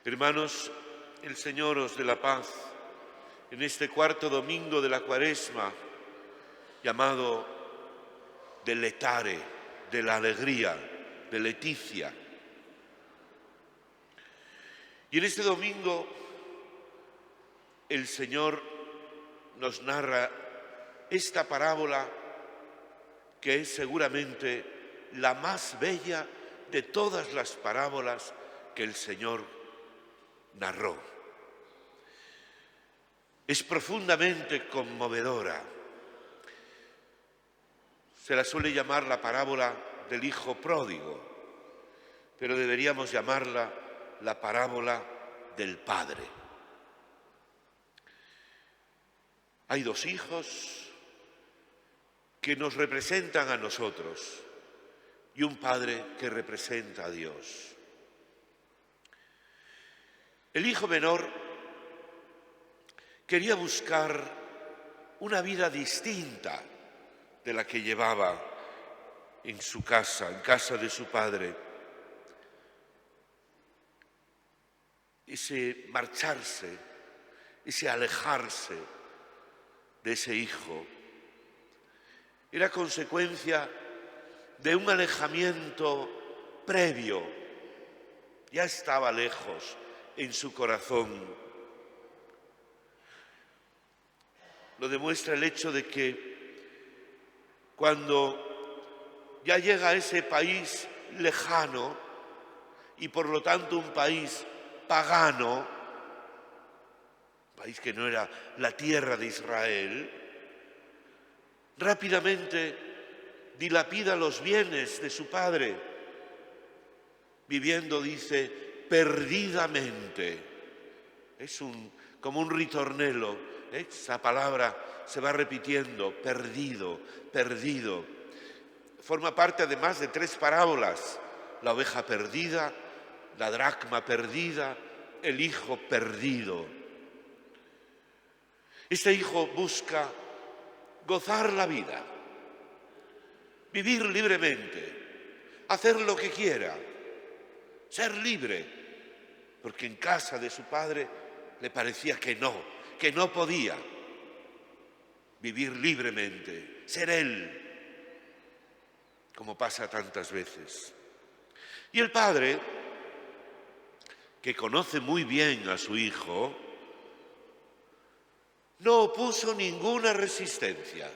Hermanos, el Señor os dé la paz en este cuarto domingo de la Cuaresma, llamado de letare, de la alegría, de Leticia. Y en este domingo el Señor nos narra esta parábola que es seguramente la más bella de todas las parábolas que el Señor narró. Es profundamente conmovedora. Se la suele llamar la parábola del hijo pródigo, pero deberíamos llamarla la parábola del Padre. Hay dos hijos que nos representan a nosotros y un Padre que representa a Dios. El hijo menor quería buscar una vida distinta de la que llevaba en su casa, en casa de su padre. Ese marcharse, ese alejarse de ese hijo era consecuencia de un alejamiento previo. Ya estaba lejos en su corazón. Lo demuestra el hecho de que cuando ya llega a ese país lejano y por lo tanto un país pagano, país que no era la tierra de Israel, rápidamente dilapida los bienes de su padre, viviendo, dice, perdidamente. Es como un ritornello, esa palabra se va repitiendo, perdido, perdido. Forma parte además de 3 parábolas: la oveja perdida, la dracma perdida, el hijo perdido. Este hijo busca gozar la vida, vivir libremente, hacer lo que quiera, ser libre, porque en casa de su padre le parecía que no podía vivir libremente, ser él, como pasa tantas veces. Y el padre, que conoce muy bien a su hijo, no opuso ninguna resistencia,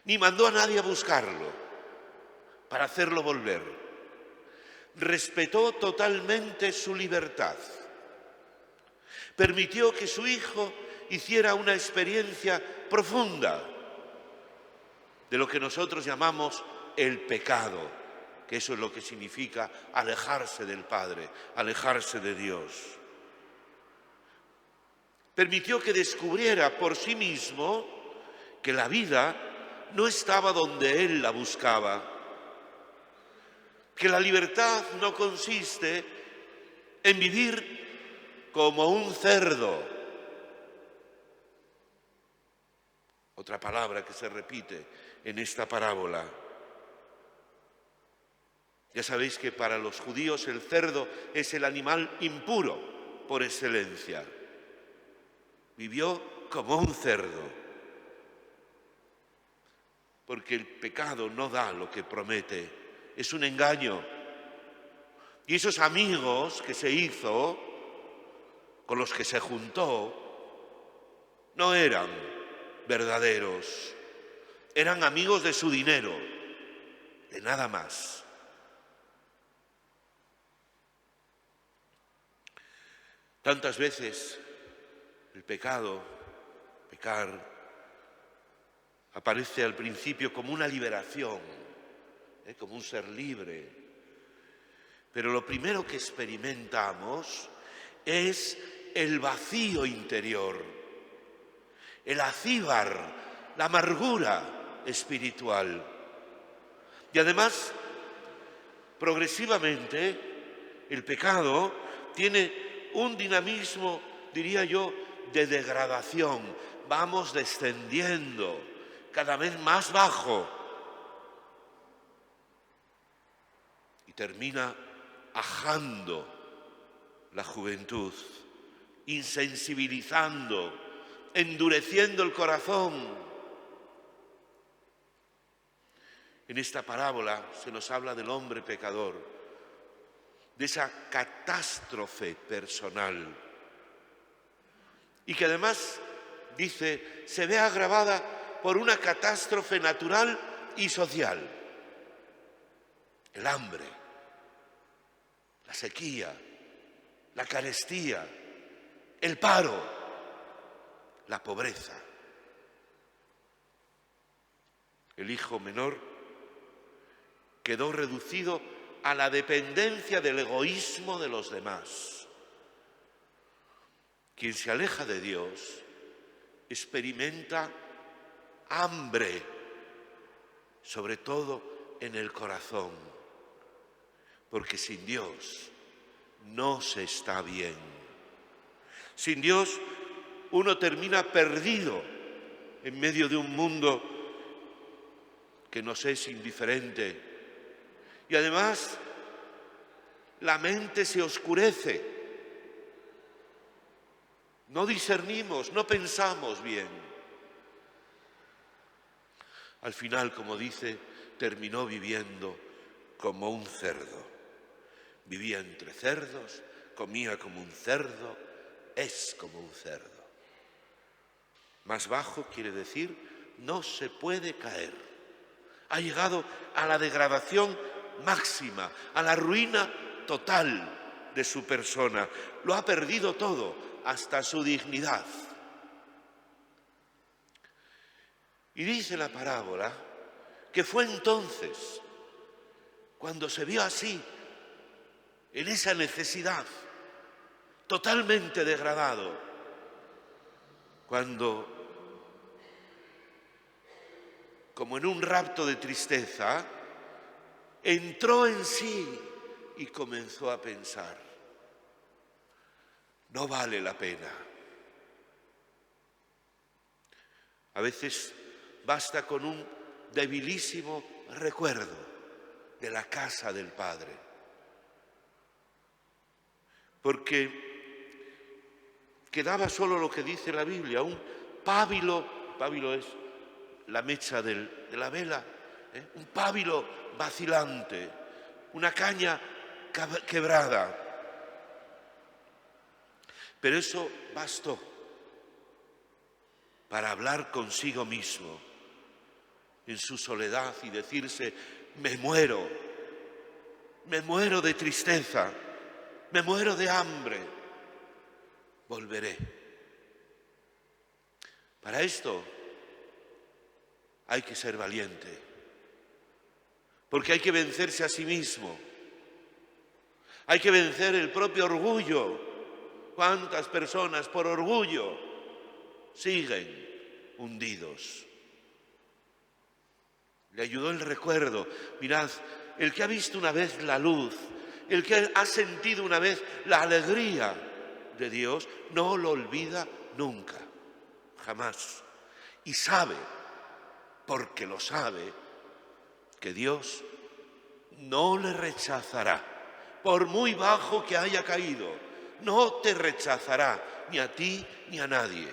ni mandó a nadie a buscarlo para hacerlo volver. Respetó totalmente su libertad. Permitió que su hijo hiciera una experiencia profunda de lo que nosotros llamamos el pecado, que eso es lo que significa alejarse del Padre, alejarse de Dios. Permitió que descubriera por sí mismo que la vida no estaba donde él la buscaba, que la libertad no consiste en vivir como un cerdo. Otra palabra que se repite en esta parábola. Ya sabéis que para los judíos el cerdo es el animal impuro por excelencia. Vivió como un cerdo, porque el pecado no da lo que promete, es un engaño. Y esos amigos que se hizo, con los que se juntó, no eran verdaderos, eran amigos de su dinero, de nada más. Tantas veces el pecado, pecar, aparece al principio como una liberación, como un ser libre. Pero lo primero que experimentamos es el vacío interior, el acíbar, la amargura espiritual. Y además, progresivamente, el pecado tiene un dinamismo, diría yo, de degradación. Vamos descendiendo cada vez más bajo y termina ajando la juventud, insensibilizando, endureciendo el corazón. En esta parábola se nos habla del hombre pecador, de esa catástrofe personal, y que además, dice, se ve agravada por una catástrofe natural y social: el hambre, la sequía, la carestía, el paro, la pobreza. El hijo menor quedó reducido a la dependencia del egoísmo de los demás. Quien se aleja de Dios experimenta hambre, sobre todo en el corazón, porque sin Dios no se está bien. Sin Dios uno termina perdido en medio de un mundo que nos es indiferente. Y además, la mente se oscurece. No discernimos, no pensamos bien. Al final, como dice, terminó viviendo como un cerdo. Vivía entre cerdos, comía como un cerdo, es como un cerdo. Más bajo quiere decir, no se puede caer. Ha llegado a la degradación máxima, a la ruina total de su persona. Lo ha perdido todo, hasta su dignidad. Y dice la parábola que fue entonces cuando se vio así, en esa necesidad, totalmente degradado, cuando, como en un rapto de tristeza, entró en sí y comenzó a pensar: no vale la pena. A veces basta con un debilísimo recuerdo de la casa del Padre, porque quedaba solo lo que dice la Biblia, un pábilo. Pábilo es la mecha de la vela, un pábilo vacilante, una caña quebrada. Pero eso bastó para hablar consigo mismo en su soledad y decirse: me muero de tristeza, me muero de hambre, volveré. Para esto hay que ser valiente, porque hay que vencerse a sí mismo, hay que vencer el propio orgullo. ¿Cuántas personas por orgullo siguen hundidos? Le ayudó el recuerdo. Mirad, el que ha visto una vez la luz, el que ha sentido una vez la alegría de Dios, no lo olvida nunca, jamás. Y sabe, porque lo sabe, que Dios no le rechazará, por muy bajo que haya caído. No te rechazará, ni a ti ni a nadie.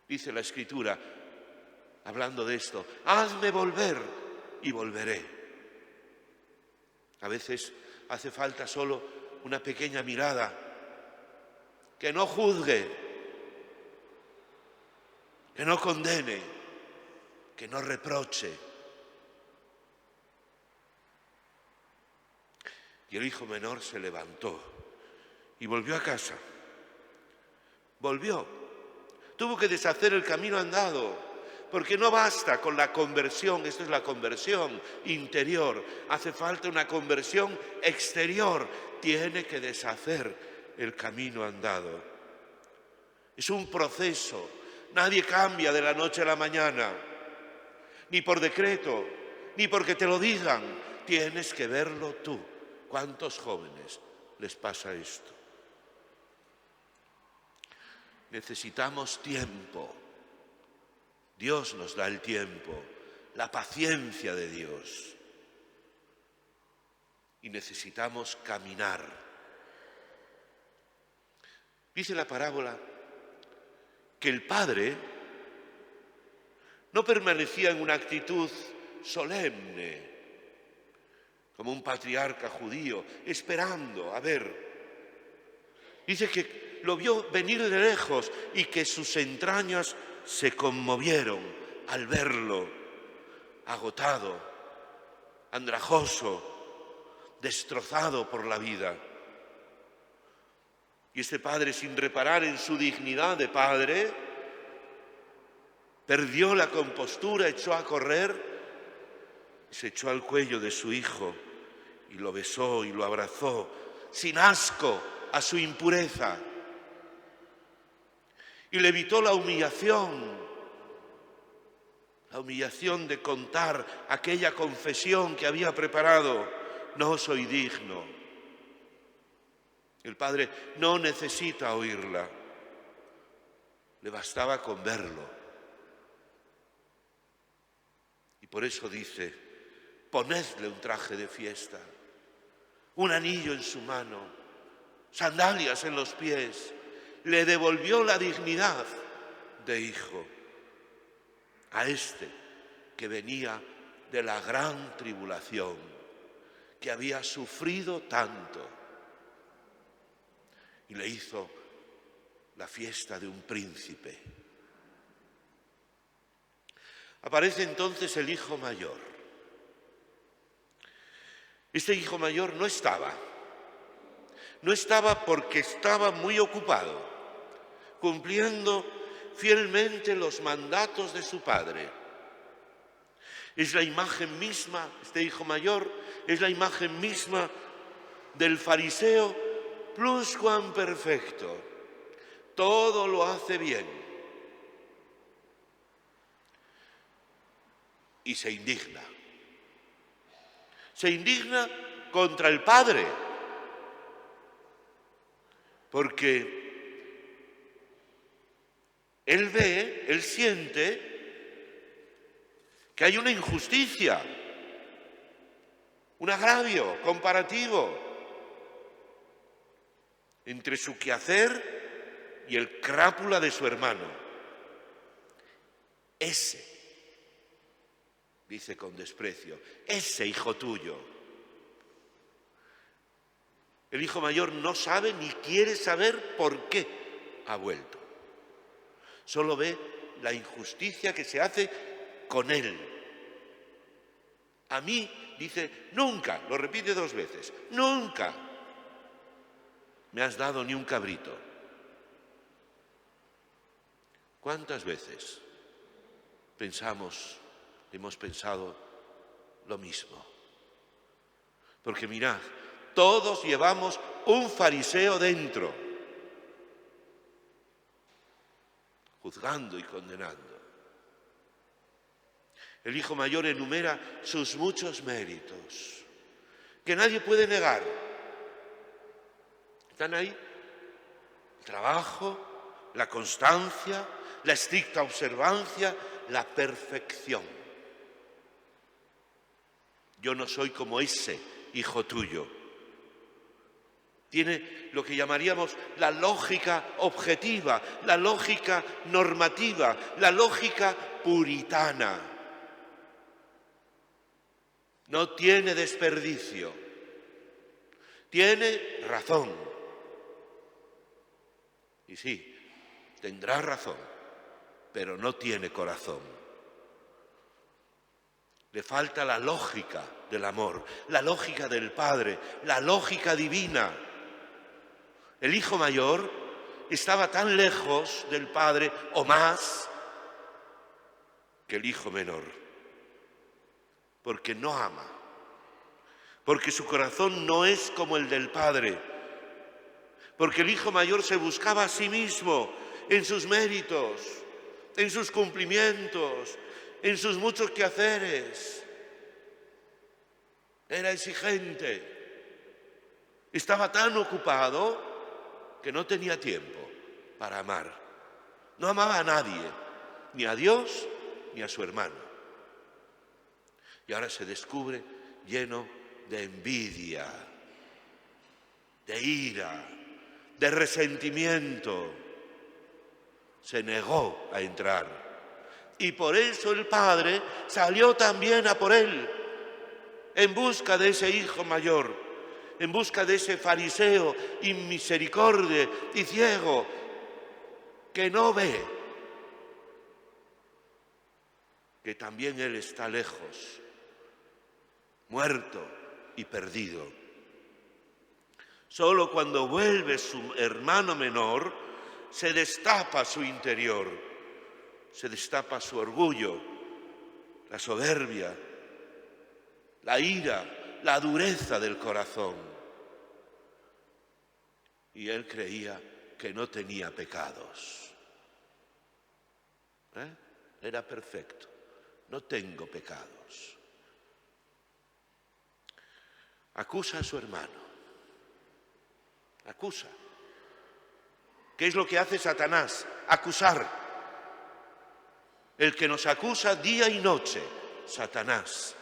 Dice la Escritura, hablando de esto: hazme volver y volveré. A veces hace falta solo una pequeña mirada que no juzgue, que no condene, que no reproche. Y el hijo menor se levantó y volvió a casa. Volvió. Tuvo que deshacer el camino andado, porque no basta con la conversión. Esto es la conversión interior. Hace falta una conversión exterior. Tiene que deshacer el camino andado. Es un proceso. Nadie cambia de la noche a la mañana, ni por decreto, ni porque te lo digan. Tienes que verlo tú. ¿Cuántos jóvenes les pasa esto? Necesitamos tiempo. Dios nos da el tiempo, la paciencia de Dios. y necesitamos caminar. Dice la parábola que el padre no permanecía en una actitud solemne, como un patriarca judío, esperando a ver. Dice que lo vio venir de lejos y que sus entrañas se conmovieron al verlo, agotado, andrajoso, destrozado por la vida. Y este padre, sin reparar en su dignidad de padre, perdió la compostura, echó a correr, se echó al cuello de su hijo y lo besó y lo abrazó, sin asco a su impureza. Y le evitó la humillación de contar aquella confesión que había preparado: no soy digno. El padre no necesita oírla, le bastaba con verlo. Y por eso dice: ponedle un traje de fiesta, un anillo en su mano, sandalias en los pies. Le devolvió la dignidad de hijo a este que venía de la gran tribulación, que había sufrido tanto, y le hizo la fiesta de un príncipe. Aparece entonces el hijo mayor. Este hijo mayor no estaba porque estaba muy ocupado, cumpliendo fielmente los mandatos de su padre. Es la imagen misma, este hijo mayor, es la imagen misma del fariseo pluscuamperfecto. Todo lo hace bien. Y se indigna. Se indigna contra el padre, porque él siente que hay una injusticia, un agravio comparativo entre su quehacer y el crápula de su hermano. Ese, dice con desprecio, ese hijo tuyo. El hijo mayor no sabe ni quiere saber por qué ha vuelto. Solo ve la injusticia que se hace con él. A mí, dice, nunca, lo repite 2 veces, nunca me has dado ni un cabrito. ¿Cuántas veces hemos pensado lo mismo? Porque mirad, todos llevamos un fariseo dentro, juzgando y condenando. El hijo mayor enumera sus muchos méritos, que nadie puede negar. Están ahí el trabajo, la constancia, la estricta observancia, la perfección. Yo no soy como ese hijo tuyo. Tiene lo que llamaríamos la lógica objetiva, la lógica normativa, la lógica puritana. No tiene desperdicio, tiene razón. Y sí, tendrá razón, pero no tiene corazón. Le falta la lógica del amor, la lógica del Padre, la lógica divina. El hijo mayor estaba tan lejos del Padre, o más, que el hijo menor, porque no ama, porque su corazón no es como el del Padre, porque el hijo mayor se buscaba a sí mismo en sus méritos, en sus cumplimientos, en sus muchos quehaceres. Era exigente, estaba tan ocupado que no tenía tiempo para amar. No amaba a nadie, ni a Dios, ni a su hermano. Y ahora se descubre lleno de envidia, de ira, de resentimiento. Se negó a entrar. Y por eso el padre salió también a por él, en busca de ese hijo mayor, en busca de ese fariseo inmisericorde y ciego que no ve que también él está lejos, muerto y perdido. Solo cuando vuelve su hermano menor se destapa su interior, se destapa su orgullo, la soberbia, la ira, la dureza del corazón. Y él creía que no tenía pecados. Era perfecto. No tengo pecados. Acusa a su hermano. Acusa. ¿Qué es lo que hace Satanás? Acusar. El que nos acusa día y noche, Satanás.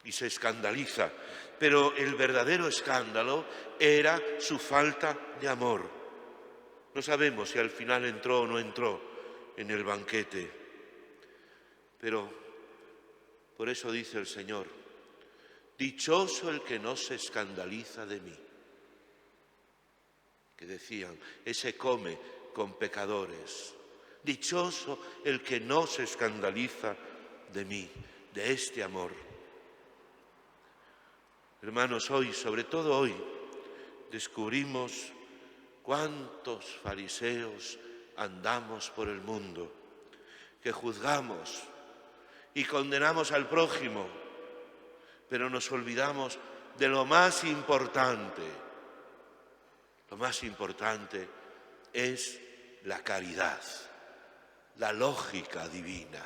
Y se escandaliza. Pero el verdadero escándalo era su falta de amor. No sabemos si al final entró o no entró en el banquete. Pero por eso dice el Señor, dichoso el que no se escandaliza de mí. Que decían, ese come con pecadores. Dichoso el que no se escandaliza de mí, de este amor. Hermanos, hoy, sobre todo hoy, descubrimos cuántos fariseos andamos por el mundo, que juzgamos y condenamos al prójimo, pero nos olvidamos de lo más importante. Lo más importante es la caridad, la lógica divina.